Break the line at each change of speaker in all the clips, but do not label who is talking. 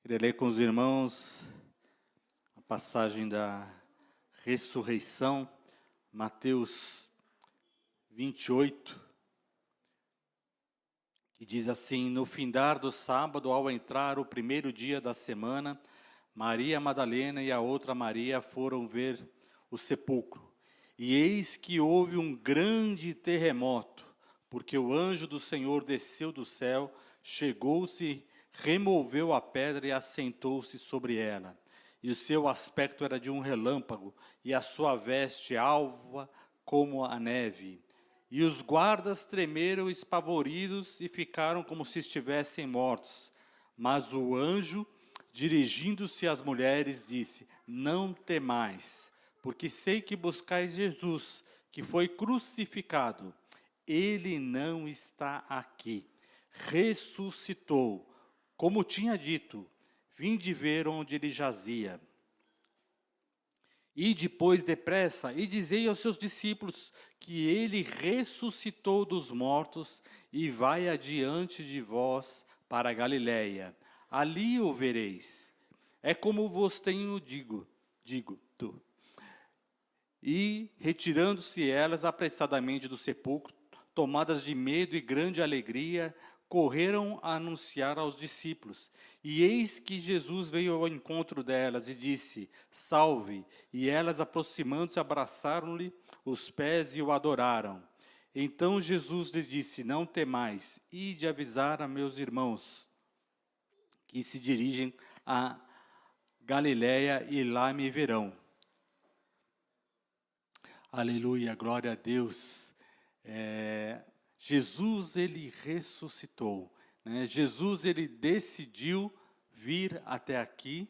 Queria ler com os irmãos a passagem da ressurreição, Mateus 28, que diz assim: No findar do sábado, ao entrar o primeiro dia da semana, Maria Madalena e a outra Maria foram ver o sepulcro. E eis que houve um grande terremoto, porque o anjo do Senhor desceu do céu, chegou-se, removeu a pedra e assentou-se sobre ela. E o seu aspecto era de um relâmpago, e a sua veste alva como a neve. E os guardas tremeram espavoridos e ficaram como se estivessem mortos. Mas o anjo, dirigindo-se às mulheres, disse: Não temais, porque sei que buscais Jesus, que foi crucificado. Ele não está aqui, ressuscitou, como tinha dito. Vinde ver onde ele jazia. E depois depressa, e dizei aos seus discípulos que ele ressuscitou dos mortos e vai adiante de vós para a Galiléia. Ali o vereis. É como vos tenho dito. E, retirando-se elas apressadamente do sepulcro, tomadas de medo e grande alegria, correram a anunciar aos discípulos. E eis que Jesus veio ao encontro delas e disse: Salve! E elas, aproximando-se, abraçaram-lhe os pés e o adoraram. Então Jesus lhes disse: Não temais, ide avisar a meus irmãos que se dirigem a Galiléia e lá me verão. Aleluia, glória a Deus. Jesus, ele ressuscitou, né? Jesus, ele decidiu vir até aqui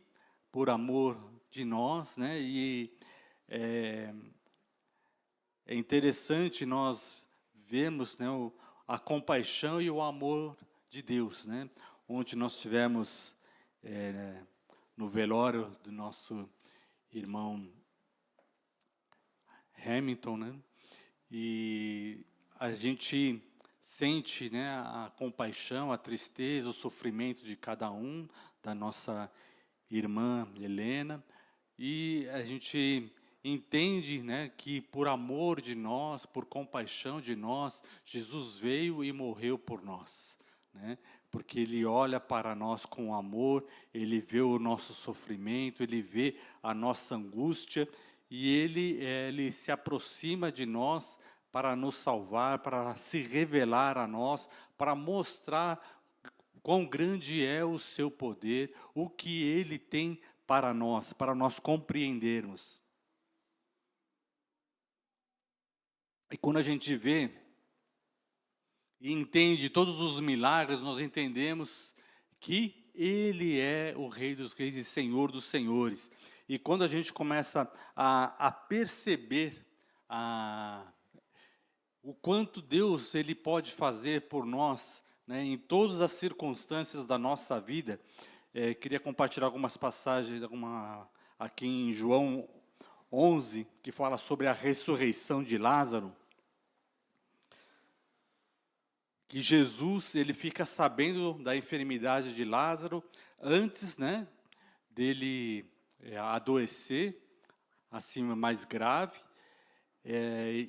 por amor de nós, né? E é interessante nós vermos, né, a compaixão e o amor de Deus, né? Ontem nós tivemos no velório do nosso irmão Hamilton, né? E a gente sente, né, a compaixão, a tristeza, o sofrimento de cada um, da nossa irmã Helena, e a gente entende, né, que por amor de nós, por compaixão de nós, Jesus veio e morreu por nós, né? Porque Ele olha para nós com amor, Ele vê o nosso sofrimento, Ele vê a nossa angústia, e Ele se aproxima de nós para nos salvar, para se revelar a nós, para mostrar quão grande é o seu poder, o que Ele tem para nós compreendermos. E quando a gente vê e entende todos os milagres, nós entendemos que Ele é o Rei dos Reis e Senhor dos Senhores. E quando a gente começa a perceber o quanto Deus ele pode fazer por nós, né, em todas as circunstâncias da nossa vida, queria compartilhar algumas passagens aqui em João 11, que fala sobre a ressurreição de Lázaro. Que Jesus ele fica sabendo da enfermidade de Lázaro antes, né, dele adoecer, assim mais grave.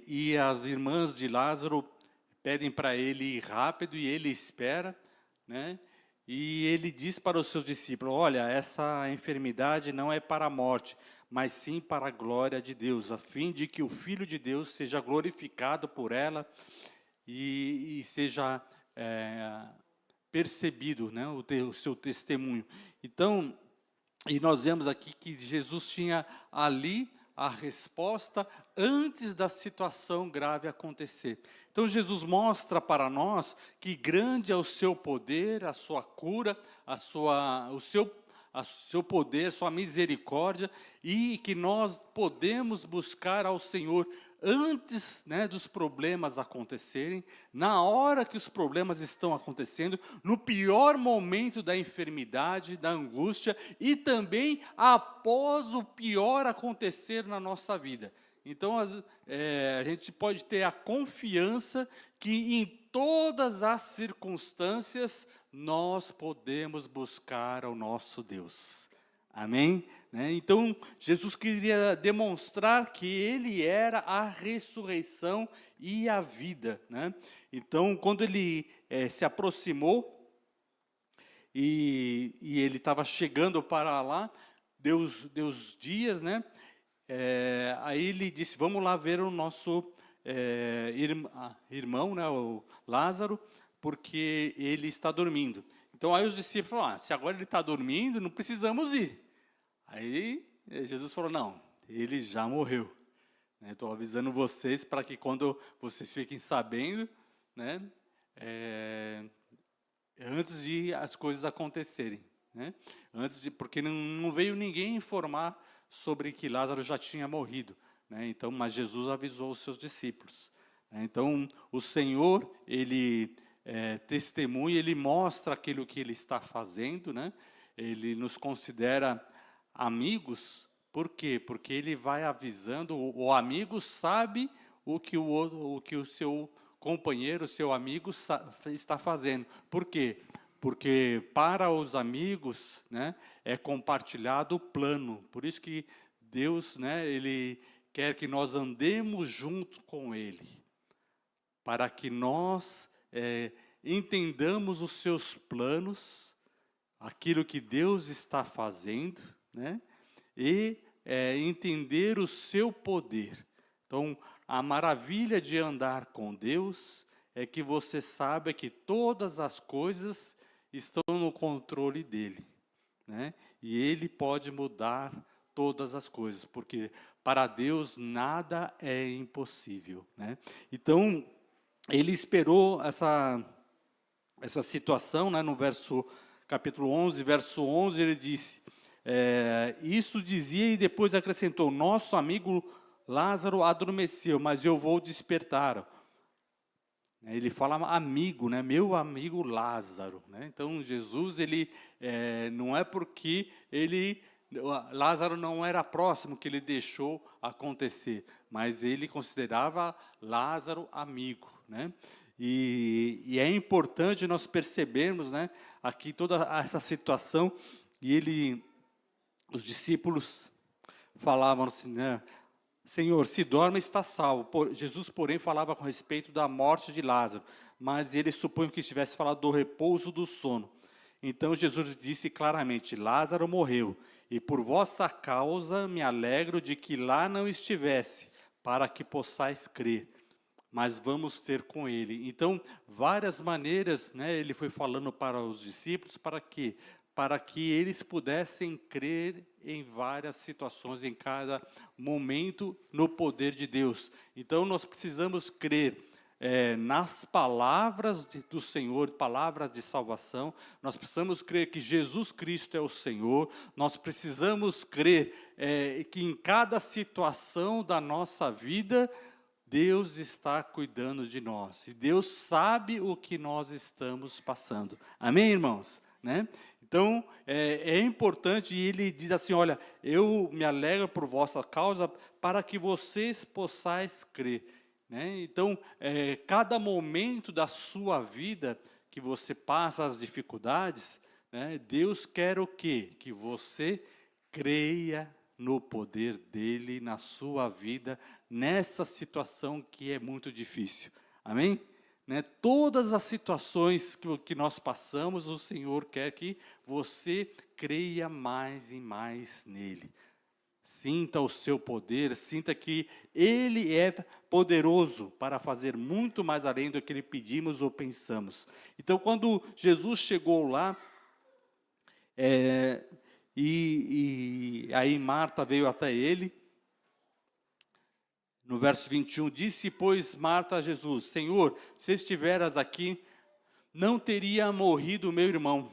E as irmãs de Lázaro pedem para ele ir rápido e ele espera, né? E ele diz para os seus discípulos: olha, essa enfermidade não é para a morte, mas sim para a glória de Deus, a fim de que o Filho de Deus seja glorificado por ela e seja percebido, né, o seu testemunho. Então, e nós vemos aqui que Jesus tinha ali a resposta antes da situação grave acontecer. Então Jesus mostra para nós que grande é o seu poder, a sua cura, o seu poder, sua misericórdia, e que nós podemos buscar ao Senhor antes, né, dos problemas acontecerem, na hora que os problemas estão acontecendo, no pior momento da enfermidade, da angústia, e também após o pior acontecer na nossa vida. Então, a gente pode ter a confiança que em todas as circunstâncias, nós podemos buscar ao nosso Deus. Amém? Então, Jesus queria demonstrar que Ele era a ressurreição e a vida. Então, quando Ele se aproximou, e ele estava chegando para lá, deu os dias, aí ele disse, vamos lá ver o nosso irmão, o Lázaro, porque ele está dormindo. Então aí os discípulos falaram, se agora ele está dormindo, não precisamos ir. Aí Jesus falou, não, ele já morreu. Estou avisando vocês para que quando vocês fiquem sabendo, antes de as coisas acontecerem. Porque não veio ninguém informar sobre que Lázaro já tinha morrido. Então, mas Jesus avisou os seus discípulos. Então, o Senhor, Ele testemunha, Ele mostra aquilo que Ele está fazendo. Ele nos considera amigos. Por quê? Porque Ele vai avisando, o amigo sabe o que o seu companheiro, seu amigo está fazendo. Por quê? Porque para os amigos, é compartilhado o plano. Por isso que Deus, Ele quer que nós andemos junto com Ele, para que nós entendamos os seus planos, aquilo que Deus está fazendo, e entender o seu poder. Então, a maravilha de andar com Deus é que você sabe que todas as coisas estão no controle dEle. E Ele pode mudar todas as coisas, porque para Deus nada é impossível. Então, Ele esperou essa situação, no capítulo 11, verso 11, Ele disse, isso dizia e depois acrescentou, nosso amigo Lázaro adormeceu, mas eu vou despertar. Ele fala amigo, meu amigo Lázaro. Então, Jesus, ele não é porque Lázaro não era próximo que ele deixou acontecer, mas ele considerava Lázaro amigo. E é importante nós percebermos aqui toda essa situação, e os discípulos falavam assim, Senhor, se dorme, está salvo. Jesus, porém, falava com respeito da morte de Lázaro, mas ele supunha que estivesse falando do repouso do sono. Então Jesus disse claramente, Lázaro morreu, e por vossa causa me alegro de que lá não estivesse, para que possais crer. Mas vamos ter com ele. Então, várias maneiras, ele foi falando para os discípulos, para quê? Para que eles pudessem crer em várias situações, em cada momento, no poder de Deus. Então, nós precisamos crer nas palavras do Senhor, palavras de salvação. Nós precisamos crer que Jesus Cristo é o Senhor. Nós precisamos crer que em cada situação da nossa vida, Deus está cuidando de nós. E Deus sabe o que nós estamos passando. Amém, irmãos? Então, é importante, e ele diz assim, olha, eu me alegro por vossa causa, para que vocês possais crer. Então, cada momento da sua vida, que você passa as dificuldades, Deus quer o quê? Que você creia no poder dEle, na sua vida, nessa situação que é muito difícil. Amém? Todas as situações que nós passamos, o Senhor quer que você creia mais e mais nele. Sinta o seu poder, sinta que Ele é poderoso para fazer muito mais além do que Ele pedimos ou pensamos. Então, quando Jesus chegou lá, e aí Marta veio até Ele, no verso 21, disse, pois, Marta a Jesus, Senhor, se estiveras aqui, não teria morrido o meu irmão.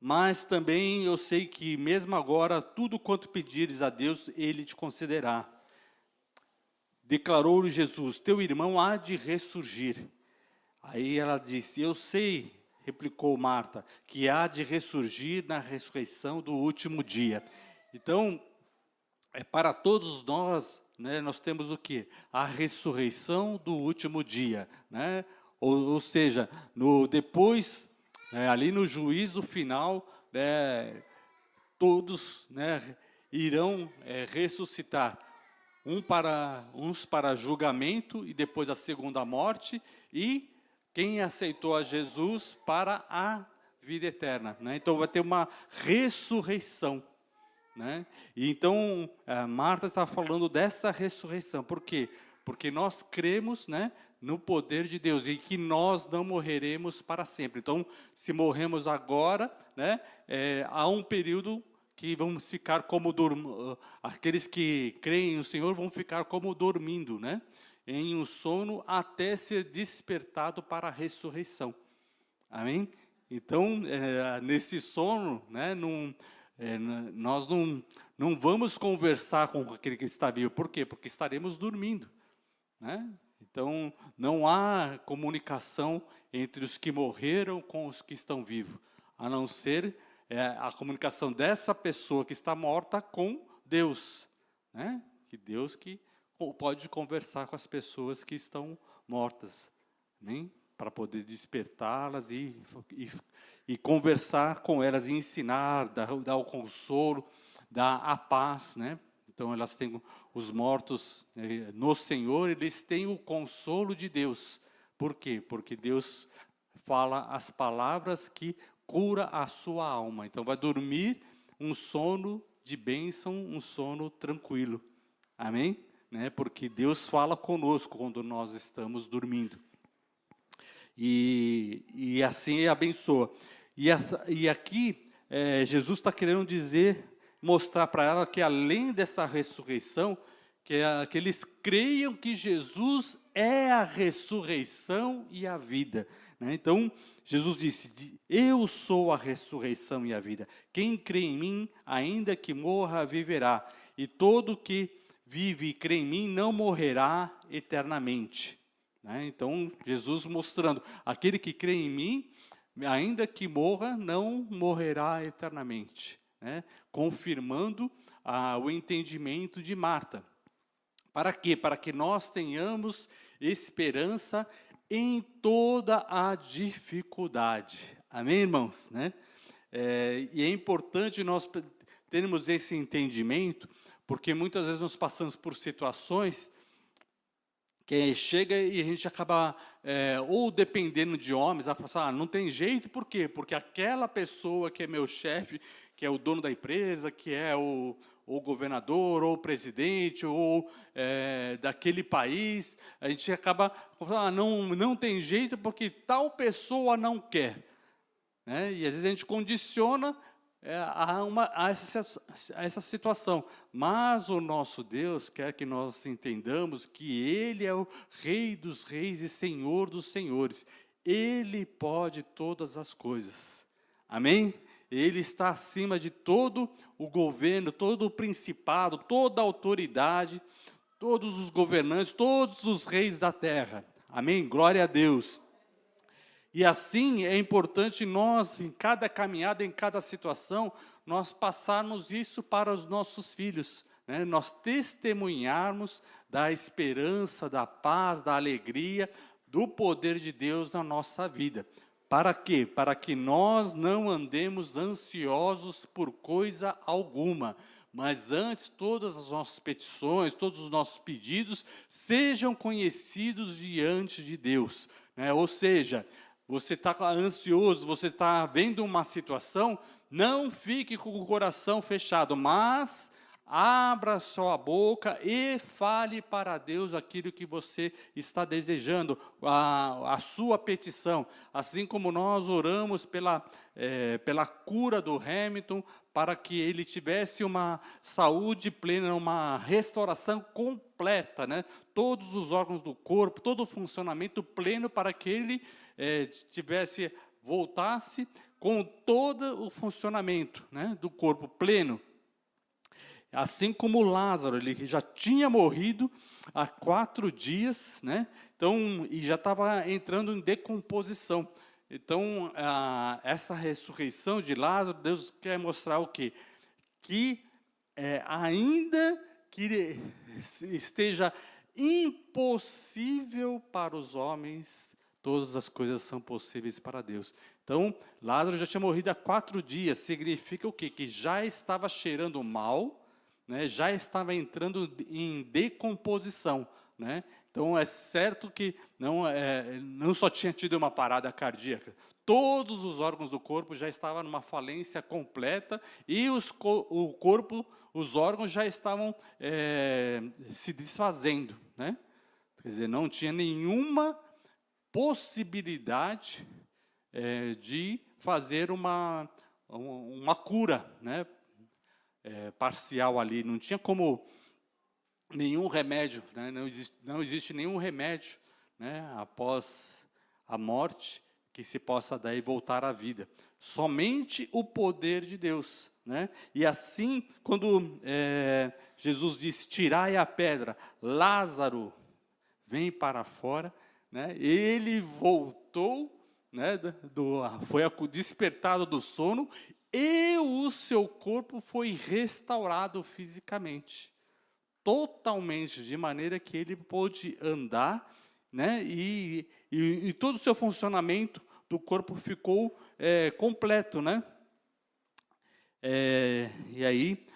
Mas também eu sei que, mesmo agora, tudo quanto pedires a Deus, Ele te concederá. Declarou-lhe Jesus, teu irmão há de ressurgir. Aí ela disse, eu sei, replicou Marta, que há de ressurgir na ressurreição do último dia. Então, para todos nós, nós temos o quê? A ressurreição do último dia, ou seja, depois, ali no juízo final, né, todos, né, irão ressuscitar, uns para julgamento e depois a segunda morte, e quem aceitou a Jesus para a vida eterna, né? Então vai ter uma ressurreição, né? E então Marta está falando dessa ressurreição. Por quê? Porque nós cremos, né, no poder de Deus e que nós não morreremos para sempre. Então, se morremos agora, né, há um período que vamos ficar como aqueles que creem no Senhor vão ficar como dormindo, né, em um sono até ser despertado para a ressurreição. Amém? Então, nesse sono, né, nós não vamos conversar com aquele que está vivo. Por quê? Porque estaremos dormindo, né? Então, não há comunicação entre os que morreram com os que estão vivos, a não ser a comunicação dessa pessoa que está morta com Deus, né? Que Deus que pode conversar com as pessoas que estão mortas, né? Para poder despertá-las e conversar com elas, e ensinar, dar o consolo, dar a paz, né? Então, elas têm os mortos no Senhor, eles têm o consolo de Deus. Por quê? Porque Deus fala as palavras que cura a sua alma. Então, vai dormir um sono de bênção, um sono tranquilo. Amém? Né? Porque Deus fala conosco quando nós estamos dormindo. E assim abençoa. E aqui, Jesus está querendo mostrar para ela que além dessa ressurreição, que eles creiam que Jesus é a ressurreição e a vida, né? Então, Jesus disse, eu sou a ressurreição e a vida. Quem crê em mim, ainda que morra, viverá. E todo que vive e crê em mim não morrerá eternamente. Né? Então, Jesus mostrando, aquele que crê em mim, ainda que morra, não morrerá eternamente. Né? Confirmando o entendimento de Marta. Para quê? Para que nós tenhamos esperança em toda a dificuldade. Amém, irmãos? Né? E é importante nós termos esse entendimento, porque muitas vezes nós passamos por situações que chega e a gente acaba, ou dependendo de homens, a falar, não tem jeito, por quê? Porque aquela pessoa que é meu chefe, que é o dono da empresa, que é o governador, ou o presidente, ou daquele país, a gente acaba falando, não tem jeito porque tal pessoa não quer. Né? E às vezes a gente condiciona a essa situação. Mas o nosso Deus quer que nós entendamos que Ele é o Rei dos reis e Senhor dos senhores. Ele pode todas as coisas. Amém? Ele está acima de todo o governo, todo o principado, toda a autoridade, todos os governantes, todos os reis da terra. Amém? Glória a Deus. E assim é importante nós, em cada caminhada, em cada situação, nós passarmos isso para os nossos filhos, né? Nós testemunharmos da esperança, da paz, da alegria, do poder de Deus na nossa vida. Para quê? Para que nós não andemos ansiosos por coisa alguma, mas antes todas as nossas petições, todos os nossos pedidos sejam conhecidos diante de Deus, né? Ou seja, você está ansioso, você está vendo uma situação, não fique com o coração fechado, mas abra sua boca e fale para Deus aquilo que você está desejando, a sua petição. Assim como nós oramos pela cura do Hamilton, para que ele tivesse uma saúde plena, uma restauração completa, né? Todos os órgãos do corpo, todo o funcionamento pleno para que ele voltasse com todo o funcionamento, né, do corpo pleno. Assim como Lázaro, ele já tinha morrido há 4 dias, né? Então, e já estava entrando em decomposição. Então, essa ressurreição de Lázaro, Deus quer mostrar o quê? Que ainda que esteja impossível para os homens, todas as coisas são possíveis para Deus. Então, Lázaro já tinha morrido há 4 dias, significa o quê? Que já estava cheirando mal, né? Já estava entrando em decomposição, né? Então, é certo que não só tinha tido uma parada cardíaca, todos os órgãos do corpo já estavam numa falência completa e o corpo, os órgãos já estavam se desfazendo, né? Quer dizer, não tinha nenhuma possibilidade de fazer uma cura, né? Parcial ali, não tinha como nenhum remédio, né? Não existe nenhum remédio, né? Após a morte que se possa daí voltar à vida. Somente o poder de Deus, né? E assim, quando Jesus disse, tirai a pedra, Lázaro, vem para fora, né? Ele voltou, né? Foi despertado do sono e o seu corpo foi restaurado fisicamente, totalmente, de maneira que ele pôde andar, né? E todo o seu funcionamento do corpo ficou completo, né? E aí,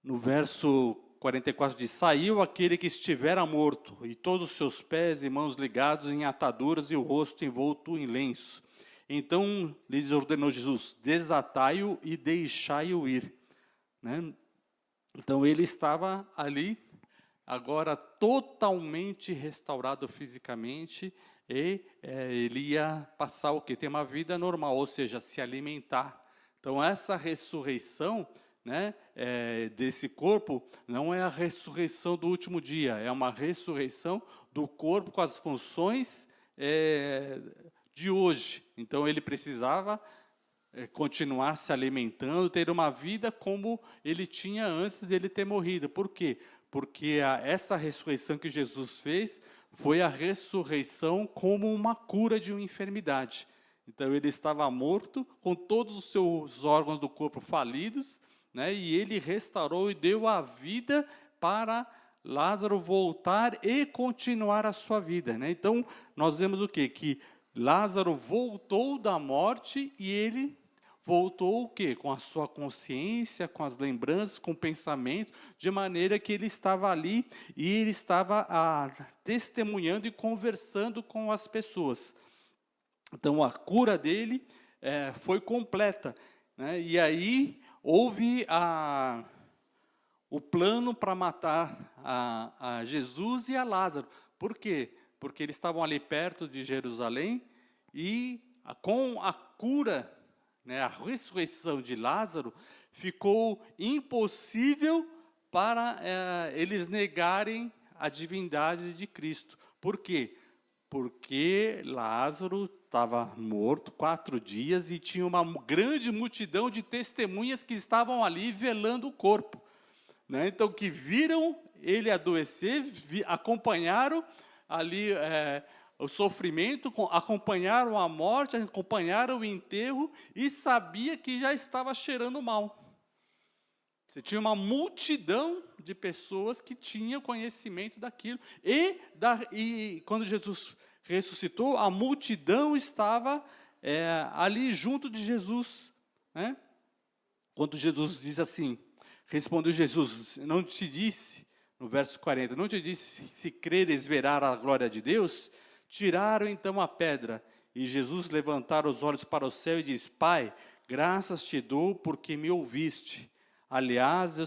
no verso 44 diz, saiu aquele que estivera morto, e todos os seus pés e mãos ligados em ataduras e o rosto envolto em lenço. Então lhes ordenou Jesus, desatai-o e deixai-o ir, né? Então ele estava ali, agora totalmente restaurado fisicamente, e ele ia passar o quê? Ter uma vida normal, ou seja, se alimentar. Então essa ressurreição, né, desse corpo, não é a ressurreição do último dia, é uma ressurreição do corpo com as funções de hoje. Então ele precisava continuar se alimentando, ter uma vida como ele tinha antes dele ter morrido. Por quê? Porque essa ressurreição que Jesus fez foi a ressurreição como uma cura de uma enfermidade. Então ele estava morto, com todos os seus órgãos do corpo falidos, né, e ele restaurou e deu a vida para Lázaro voltar e continuar a sua vida, né? Então nós vemos o quê? Que Lázaro voltou da morte e ele voltou o quê? Com a sua consciência, com as lembranças, com o pensamento, de maneira que ele estava ali e ele estava testemunhando e conversando com as pessoas. Então a cura dele foi completa, né? E aí houve o plano para matar a Jesus e a Lázaro. Por quê? Porque eles estavam ali perto de Jerusalém e com a cura, né, a ressurreição de Lázaro, ficou impossível para eles negarem a divindade de Cristo. Por quê? Porque Lázaro estava morto 4 dias e tinha uma grande multidão de testemunhas que estavam ali velando o corpo, né? Então, que viram ele adoecer, acompanharam ali o sofrimento, acompanharam a morte, acompanharam o enterro e sabia que já estava cheirando mal. Você tinha uma multidão de pessoas que tinham conhecimento daquilo. E quando Jesus ressuscitou, a multidão estava ali junto de Jesus, né? Quando Jesus diz assim, respondeu Jesus, não te disse, no verso 40, não te disse, se creres verás a glória de Deus? Tiraram então a pedra, e Jesus levantaram os olhos para o céu e diz, Pai, graças te dou porque me ouviste. Aliás,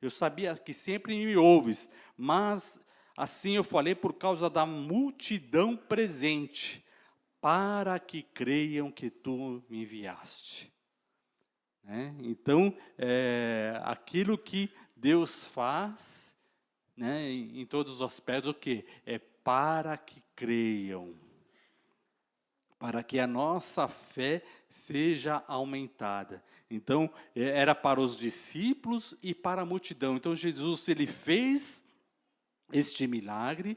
eu sabia que sempre me ouves, mas assim eu falei por causa da multidão presente, para que creiam que tu me enviaste. Né? Então, aquilo que Deus faz, né, em todos os aspectos, o quê? É para que creiam, para que a nossa fé seja aumentada. Então, era para os discípulos e para a multidão. Então, Jesus, ele fez este milagre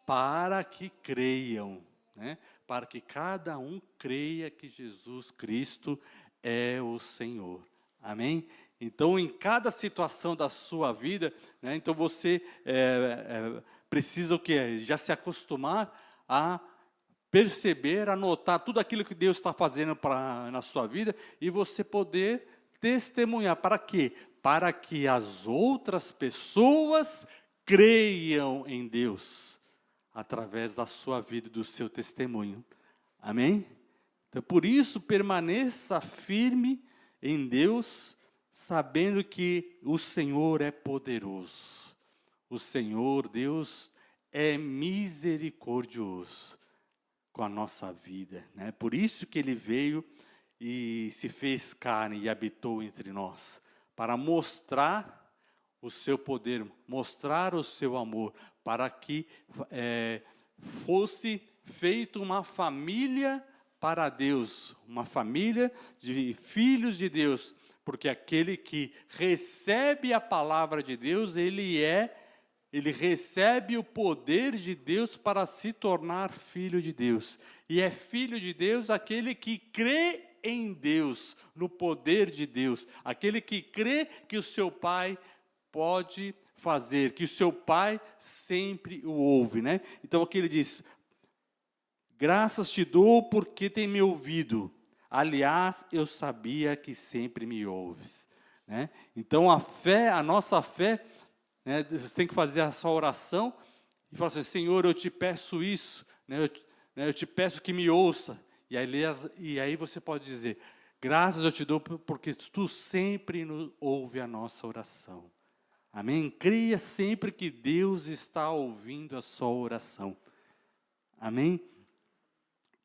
para que creiam, né? Para que cada um creia que Jesus Cristo é o Senhor. Amém? Então, em cada situação da sua vida, né, então você precisa o quê? Já se acostumar a perceber, a notar tudo aquilo que Deus está fazendo na sua vida e você poder testemunhar. Para quê? Para que as outras pessoas creiam em Deus através da sua vida e do seu testemunho. Amém? Então, por isso, permaneça firme em Deus, sabendo que o Senhor é poderoso. O Senhor, Deus, é misericordioso com a nossa vida, né? Por isso que Ele veio e se fez carne e habitou entre nós, para mostrar o seu poder, mostrar o seu amor, para que fosse feita uma família para Deus, uma família de filhos de Deus, porque aquele que recebe a palavra de Deus, ele recebe o poder de Deus para se tornar filho de Deus. E é filho de Deus aquele que crê em Deus, no poder de Deus, aquele que crê que o seu Pai pode fazer, que o seu Pai sempre o ouve, né? Então aqui ele diz: graças te dou porque tem me ouvido. Aliás, eu sabia que sempre me ouves, né? Então a nossa fé, né, você tem que fazer a sua oração e falar assim: Senhor, eu te peço isso, né, eu te peço que me ouça. E aí você pode dizer: graças eu te dou porque tu sempre ouve a nossa oração. Amém? Creia sempre que Deus está ouvindo a sua oração. Amém?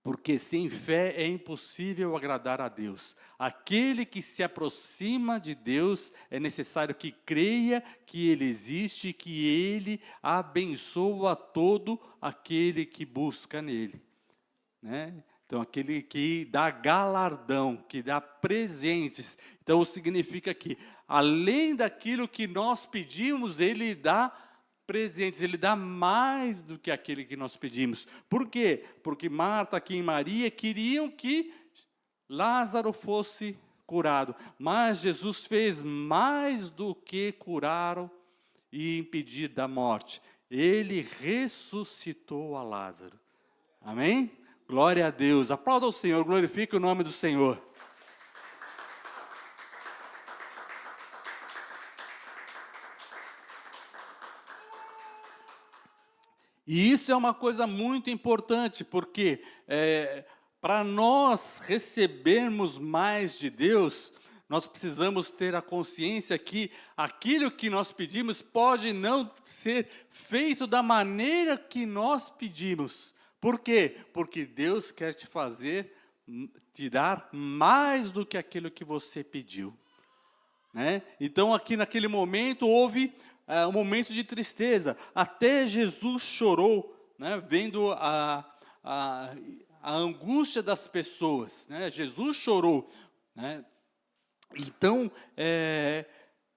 Porque sem fé é impossível agradar a Deus. Aquele que se aproxima de Deus é necessário que creia que Ele existe, que Ele abençoa todo aquele que busca nele, né? Então, aquele que dá galardão, que dá presentes. Então, significa que, além daquilo que nós pedimos, Ele dá presentes, Ele dá mais do que aquele que nós pedimos. Por quê? Porque Marta e Maria queriam que Lázaro fosse curado. Mas Jesus fez mais do que curar e impedir da morte. Ele ressuscitou a Lázaro. Amém? Glória a Deus. Aplauda o Senhor, glorifique o nome do Senhor. E isso é uma coisa muito importante, porque para nós recebermos mais de Deus, nós precisamos ter a consciência que aquilo que nós pedimos pode não ser feito da maneira que nós pedimos. Por quê? Porque Deus quer te dar mais do que aquilo que você pediu, né? Então, aqui naquele momento, houve um momento de tristeza. Até Jesus chorou, né? Vendo a angústia das pessoas, né? Jesus chorou, né? Então,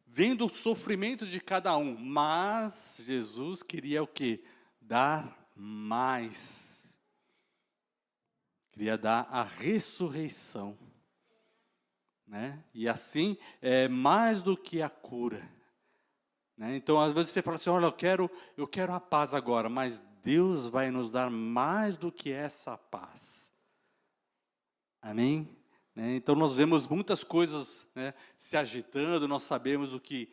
vendo o sofrimento de cada um. Mas Jesus queria o quê? Dar mais. Queria dar a ressurreição, né? E assim, mais do que a cura, né? Então, às vezes você fala assim: olha, eu quero a paz agora, mas Deus vai nos dar mais do que essa paz. Amém? Né? Então, nós vemos muitas coisas, né, se agitando, nós sabemos o que,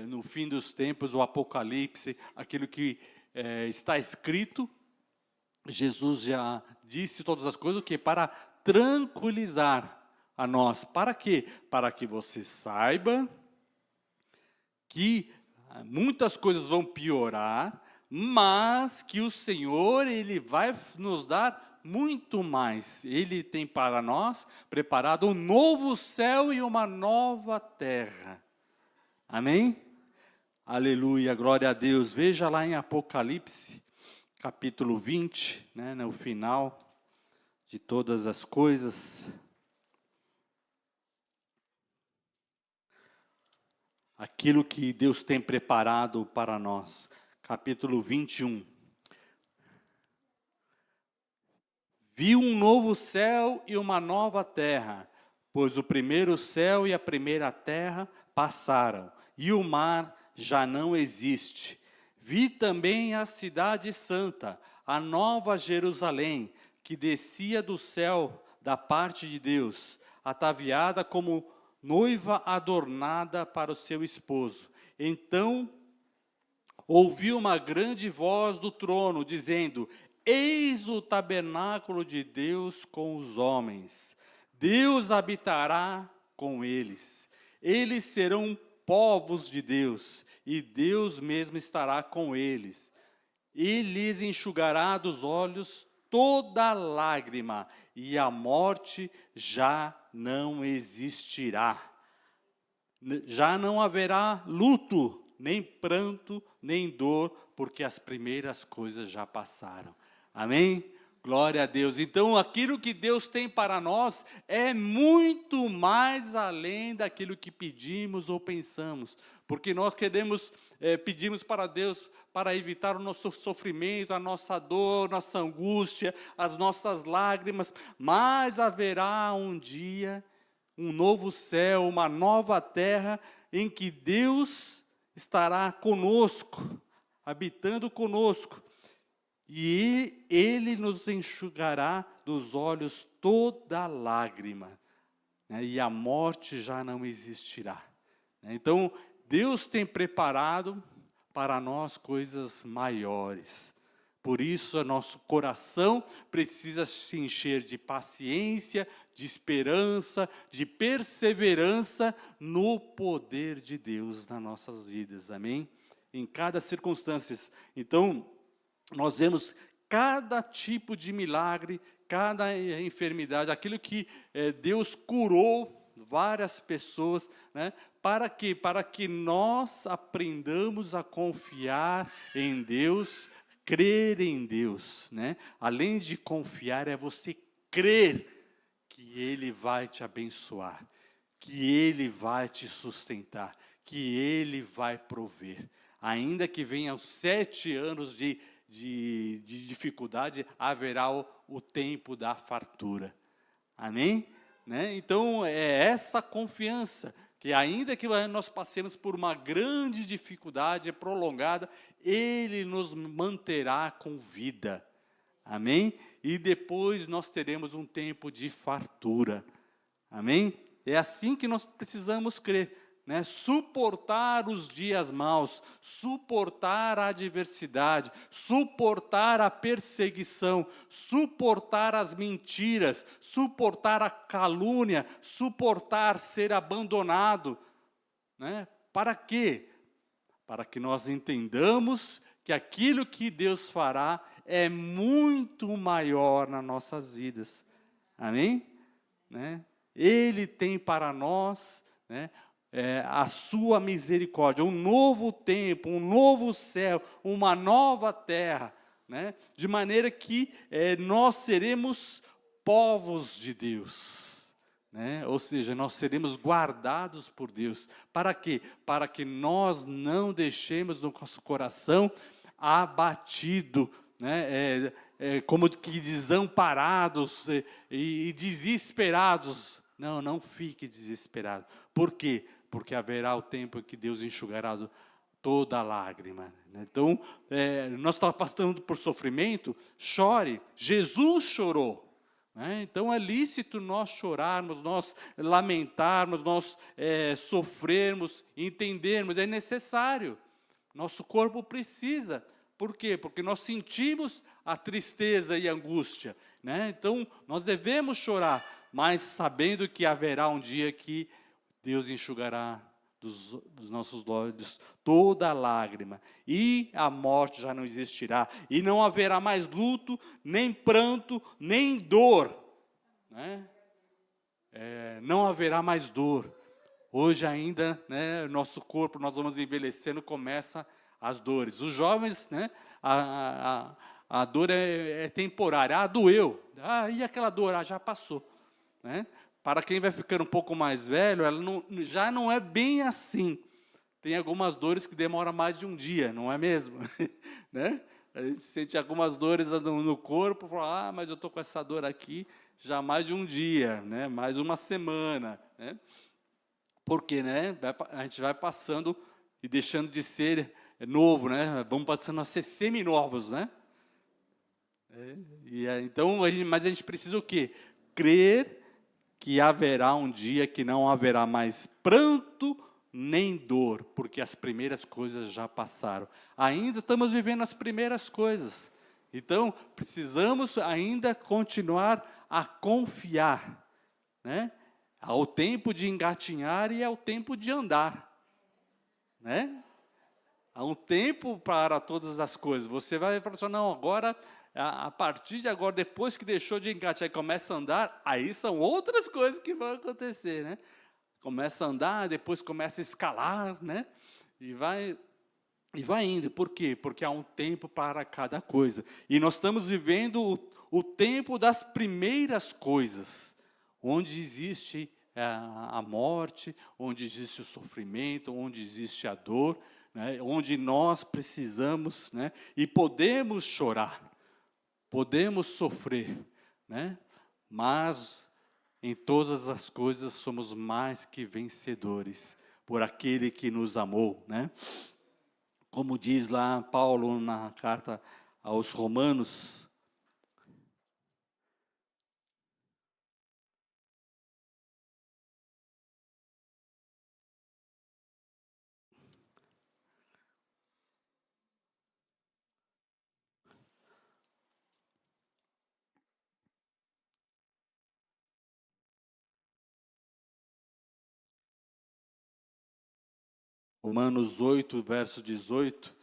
no fim dos tempos, o Apocalipse, aquilo que está escrito, Jesus já disse todas as coisas, o quê? Para tranquilizar a nós. Para quê? Para que você saiba que muitas coisas vão piorar, mas que o Senhor, Ele vai nos dar muito mais. Ele tem para nós preparado um novo céu e uma nova terra. Amém? Aleluia, glória a Deus. Veja lá em Apocalipse, capítulo 20, né, no final de todas as coisas. Aquilo que Deus tem preparado para nós. Capítulo 21. Vi um novo céu e uma nova terra, pois o primeiro céu e a primeira terra passaram, e o mar já não existe. Vi também a cidade santa, a nova Jerusalém, que descia do céu da parte de Deus, ataviada como noiva adornada para o seu esposo. Então ouvi uma grande voz do trono, dizendo: Eis o tabernáculo de Deus com os homens. Deus habitará com eles. Eles serão povos de Deus, e Deus mesmo estará com eles. E lhes enxugará dos olhos toda lágrima, e a morte já não existirá. Já não haverá luto, nem pranto, nem dor, porque as primeiras coisas já passaram. Amém? Glória a Deus. Então, aquilo que Deus tem para nós é muito mais além daquilo que pedimos ou pensamos. Porque nós pedimos para Deus para evitar o nosso sofrimento, a nossa dor, nossa angústia, as nossas lágrimas. Mas haverá um dia, um novo céu, uma nova terra, em que Deus estará conosco, habitando conosco. E Ele nos enxugará dos olhos toda lágrima, né? E a morte já não existirá. Então, Deus tem preparado para nós coisas maiores. Por isso, o nosso coração precisa se encher de paciência, de esperança, de perseverança no poder de Deus nas nossas vidas. Amém? Em cada circunstância. Então, nós vemos cada tipo de milagre, cada enfermidade, aquilo que Deus curou várias pessoas, né? Para quê? Para que nós aprendamos a confiar em Deus, crer em Deus, né? Além de confiar, é você crer que Ele vai te abençoar, que Ele vai te sustentar, que Ele vai prover. Ainda que venham 7 anos de dificuldade, haverá o tempo da fartura. Amém? Né? Então, é essa confiança, que ainda que nós passemos por uma grande dificuldade prolongada, Ele nos manterá com vida. Amém? E depois nós teremos um tempo de fartura. Amém? É assim que nós precisamos crer. Né, suportar os dias maus, suportar a adversidade, suportar a perseguição, suportar as mentiras, suportar a calúnia, suportar ser abandonado. Né? Para quê? Para que nós entendamos que aquilo que Deus fará é muito maior nas nossas vidas. Amém? Né? Ele tem para nós, né, a sua misericórdia, um novo tempo, um novo céu, uma nova terra, né? De maneira que nós seremos povos de Deus, né? Ou seja, nós seremos guardados por Deus. Para quê? Para que nós não deixemos no nosso coração abatido, né? Como que desamparados e desesperados. Não, não fique desesperado. Por quê? Porque haverá o tempo em que Deus enxugará toda a lágrima. Então, nós estamos passando por sofrimento, chore. Jesus chorou. Né? Então, é lícito nós chorarmos, nós lamentarmos, nós sofrermos, entendermos, é necessário. Nosso corpo precisa. Por quê? Porque nós sentimos a tristeza e a angústia. Né? Então, nós devemos chorar, mas sabendo que haverá um dia que Deus enxugará dos nossos olhos toda a lágrima, e a morte já não existirá, e não haverá mais luto, nem pranto, nem dor. Né? Não haverá mais dor. Hoje ainda, né, nosso corpo, nós vamos envelhecendo, começa as dores. Os jovens, né, a dor é temporária. Doeu. E aquela dor? Já passou. Né? Para quem vai ficando um pouco mais velho, ela já não é bem assim. Tem algumas dores que demoram mais de um dia, não é mesmo? Né? A gente sente algumas dores no corpo, fala, mas eu estou com essa dor aqui já mais de um dia, né? Mais uma semana. Né? Porque, né, a gente vai passando e deixando de ser novo, né? Vamos passando a ser seminovos, né? Então, mas a gente precisa o quê? Crer que haverá um dia que não haverá mais pranto nem dor, porque as primeiras coisas já passaram. Ainda estamos vivendo as primeiras coisas. Então, precisamos ainda continuar a confiar, né? Há o tempo de engatinhar e há o tempo de andar, né? Há um tempo para todas as coisas. Você vai falar assim, não, agora, a partir de agora, depois que deixou de engatear e começa a andar, aí são outras coisas que vão acontecer, né? Começa a andar, depois começa a escalar, né? E vai indo. Por quê? Porque há um tempo para cada coisa. E nós estamos vivendo o tempo das primeiras coisas, onde existe a morte, onde existe o sofrimento, onde existe a dor, né, onde nós precisamos, né, e podemos chorar, podemos sofrer, né, mas em todas as coisas somos mais que vencedores por aquele que nos amou, né? Como diz lá Paulo na carta aos Romanos, Romanos 8, verso 18,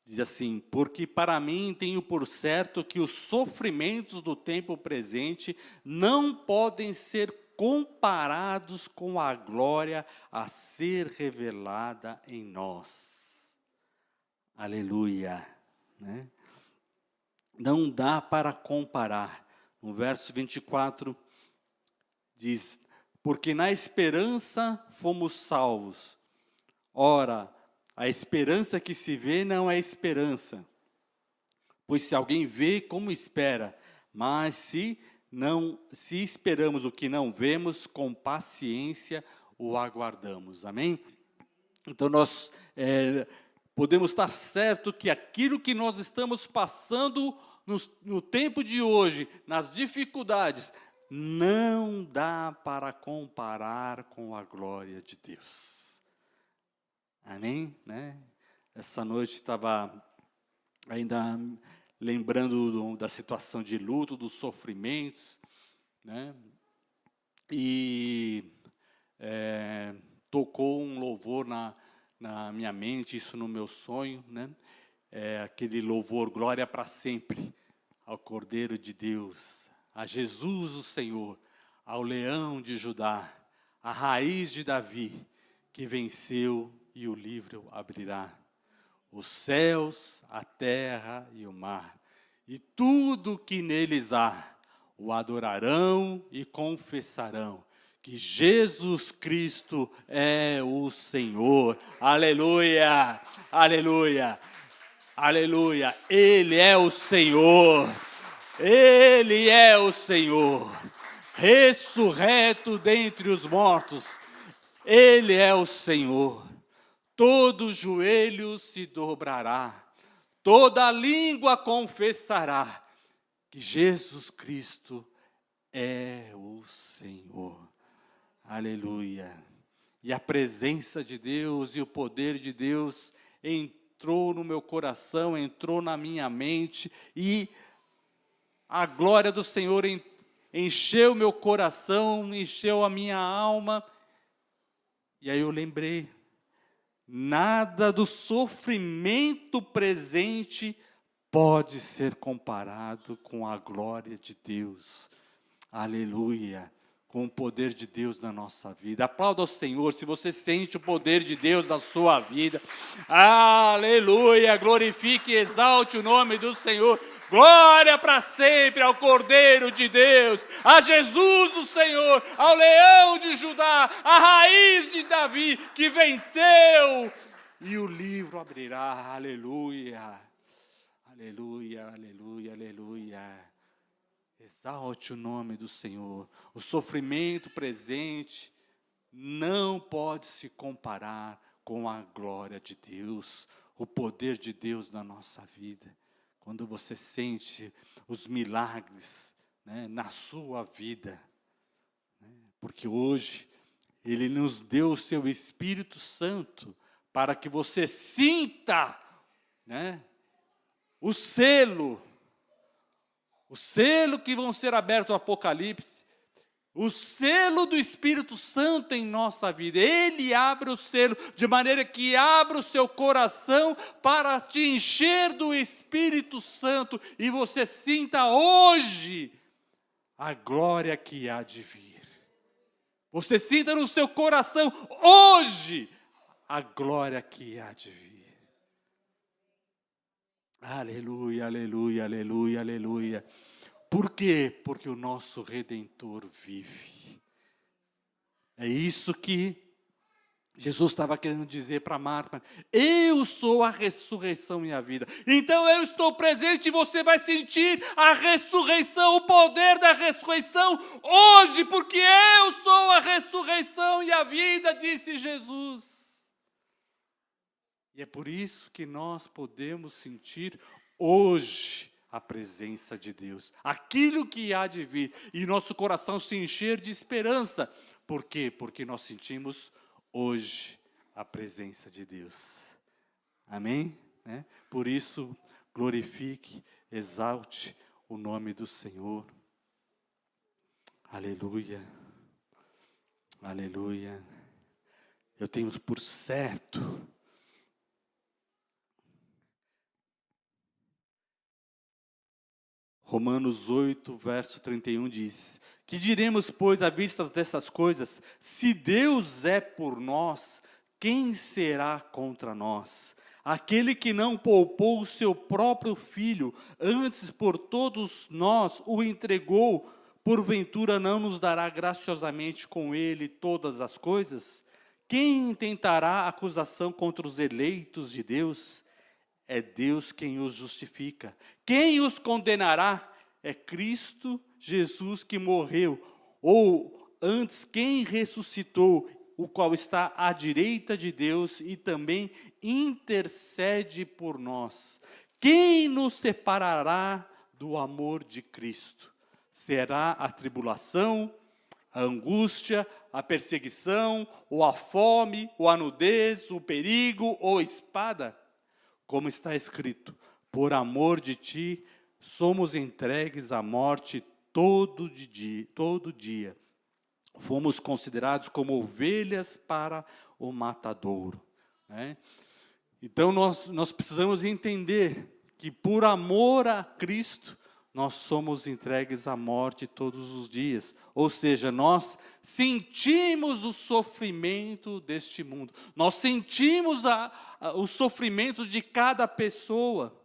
diz assim: porque para mim tenho por certo que os sofrimentos do tempo presente não podem ser comparados com a glória a ser revelada em nós. Aleluia, né? Não dá para comparar. No verso 24 diz: porque na esperança fomos salvos. Ora, a esperança que se vê não é esperança, pois se alguém vê, como espera? Mas se esperamos o que não vemos, com paciência o aguardamos. Amém? Então nós podemos estar certo que aquilo que nós estamos passando no tempo de hoje, nas dificuldades, não dá para comparar com a glória de Deus. Amém? Né? Essa noite estava ainda lembrando da situação de luto, dos sofrimentos, né? E tocou um louvor na minha mente, isso no meu sonho, né? Aquele louvor, glória para sempre, ao Cordeiro de Deus, a Jesus o Senhor, ao Leão de Judá, a raiz de Davi, que venceu e o livro abrirá. Os céus, a terra e o mar, e tudo que neles há, o adorarão e confessarão que Jesus Cristo é o Senhor. Aleluia, aleluia, aleluia. Ele é o Senhor, Ele é o Senhor, ressurreto dentre os mortos, Ele é o Senhor. Todo joelho se dobrará, toda língua confessará que Jesus Cristo é o Senhor. Aleluia. E a presença de Deus e o poder de Deus entrou no meu coração, entrou na minha mente, e a glória do Senhor encheu meu coração, encheu a minha alma. E aí eu lembrei, nada do sofrimento presente pode ser comparado com a glória de Deus. Aleluia. Com o poder de Deus na nossa vida. Aplauda ao Senhor se você sente o poder de Deus na sua vida. Aleluia. Glorifique e exalte o nome do Senhor. Glória para sempre ao Cordeiro de Deus, a Jesus o Senhor, ao Leão de Judá, a raiz de Davi, que venceu, e o livro abrirá. Aleluia, aleluia, aleluia, aleluia. Exalte o nome do Senhor. O sofrimento presente não pode se comparar com a glória de Deus, o poder de Deus na nossa vida. quando você sente os milagres, né, na sua vida, né, porque hoje Ele nos deu o seu Espírito Santo para que você sinta, né, o selo que vão ser aberto ao Apocalipse, o selo do Espírito Santo em nossa vida. Ele abre o selo, de maneira que abra o seu coração para te encher do Espírito Santo, e você sinta hoje a glória que há de vir. Você sinta no seu coração hoje a glória que há de vir. Aleluia, aleluia, aleluia, aleluia. Por quê? Porque o nosso Redentor vive. É isso que Jesus estava querendo dizer para Marta. Eu sou a ressurreição e a vida. Então eu estou presente e você vai sentir a ressurreição, o poder da ressurreição hoje, porque eu sou a ressurreição e a vida, disse Jesus. E é por isso que nós podemos sentir hoje a presença de Deus, aquilo que há de vir, e nosso coração se encher de esperança. Por quê? Porque nós sentimos hoje a presença de Deus. Amém? Né? Por isso, glorifique, exalte o nome do Senhor. Aleluia. Aleluia. Eu tenho por certo Romanos 8, verso 31 diz: que diremos, pois, à vista dessas coisas? Se Deus é por nós, quem será contra nós? Aquele que não poupou o seu próprio filho, antes por todos nós o entregou, porventura não nos dará graciosamente com ele todas as coisas? Quem intentará acusação contra os eleitos de Deus? É Deus quem os justifica. Quem os condenará? É Cristo Jesus que morreu, ou antes quem ressuscitou, o qual está à direita de Deus e também intercede por nós. Quem nos separará do amor de Cristo? Será a tribulação, a angústia, a perseguição, ou a fome, ou a nudez, o perigo, ou a espada? Como está escrito, por amor de ti, somos entregues à morte todo dia. Fomos considerados como ovelhas para o matadouro. Né? Então nós precisamos entender que por amor a Cristo, nós somos entregues à morte todos os dias. Ou seja, nós sentimos o sofrimento deste mundo. Nós sentimos o sofrimento de cada pessoa.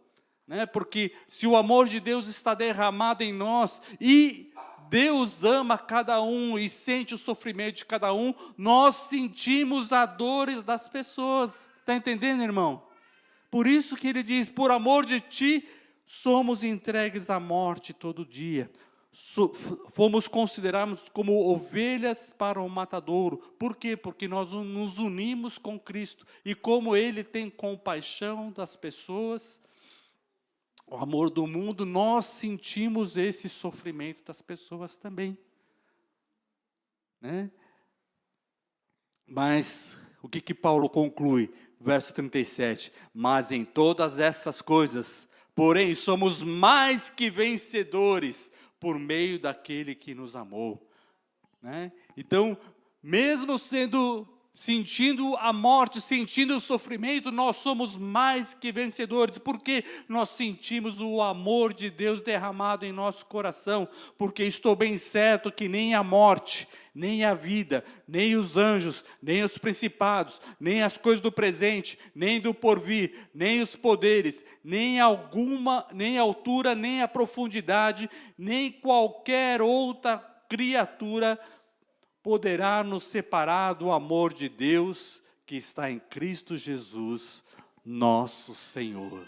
Né? Porque se o amor de Deus está derramado em nós, e Deus ama cada um e sente o sofrimento de cada um, nós sentimos as dores das pessoas. Está entendendo, irmão? Por isso que ele diz, por amor de ti, somos entregues à morte todo dia. Fomos considerados como ovelhas para o matadouro. Por quê? Porque nós nos unimos com Cristo. E como Ele tem compaixão das pessoas, o amor do mundo, nós sentimos esse sofrimento das pessoas também. Né? Mas o que Paulo conclui? Verso 37. Mas em todas essas coisas, porém, somos mais que vencedores por meio daquele que nos amou. Né? Então, mesmo sentindo a morte, sentindo o sofrimento, nós somos mais que vencedores, porque nós sentimos o amor de Deus derramado em nosso coração, porque estou bem certo que nem a morte, nem a vida, nem os anjos, nem os principados, nem as coisas do presente, nem do porvir, nem os poderes, nem a altura, nem a profundidade, nem qualquer outra criatura poderá nos separar do amor de Deus que está em Cristo Jesus, nosso Senhor.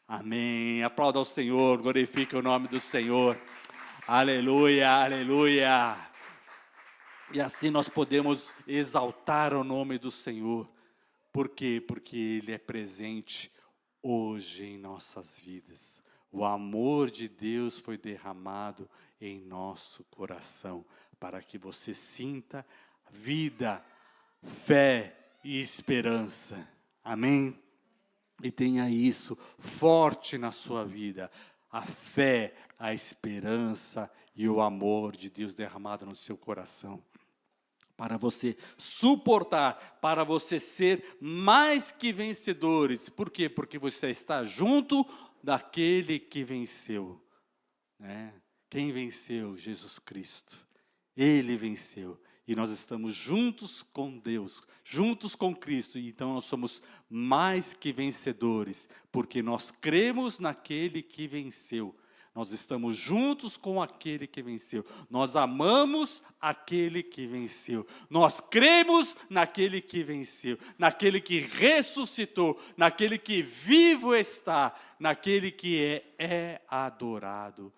Amém. Aplauda ao Senhor, glorifique o nome do Senhor. Aleluia, aleluia. E assim nós podemos exaltar o nome do Senhor. Por quê? Porque Ele é presente hoje em nossas vidas. O amor de Deus foi derramado em nosso coração, para que você sinta vida, fé e esperança. Amém? E tenha isso forte na sua vida, a fé, a esperança e o amor de Deus derramado no seu coração. Para você suportar, para você ser mais que vencedores. Por quê? Porque você está junto daquele que venceu. Né? Quem venceu? Jesus Cristo. Ele venceu. E nós estamos juntos com Deus, juntos com Cristo. E então nós somos mais que vencedores, porque nós cremos naquele que venceu. Nós estamos juntos com aquele que venceu. Nós amamos aquele que venceu. Nós cremos naquele que venceu. Naquele que ressuscitou. Naquele que vivo está. Naquele que é adorado.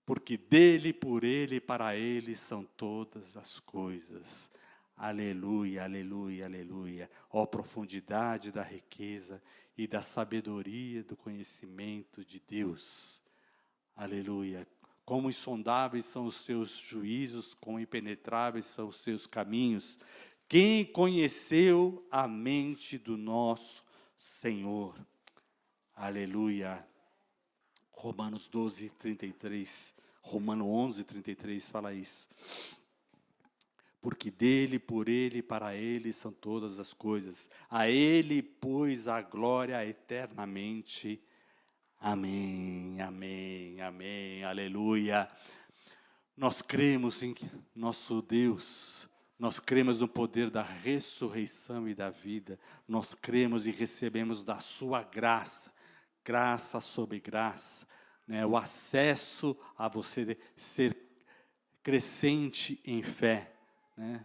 Porque dele, por ele e para ele são todas as coisas. Aleluia, aleluia, aleluia. Ó profundidade da riqueza e da sabedoria do conhecimento de Deus. Aleluia. Como insondáveis são os seus juízos, quão impenetráveis são os seus caminhos. Quem conheceu a mente do nosso Senhor? Aleluia. Romanos 12, 33, Romano 11, 33 fala isso. Porque dele, por ele e para ele são todas as coisas. A ele, pois, a glória eternamente. Amém, amém, amém, aleluia. Nós cremos em nosso Deus. Nós cremos no poder da ressurreição e da vida. Nós cremos e recebemos da sua graça. Graça sobre graça, né? O acesso a você ser crescente em fé, né?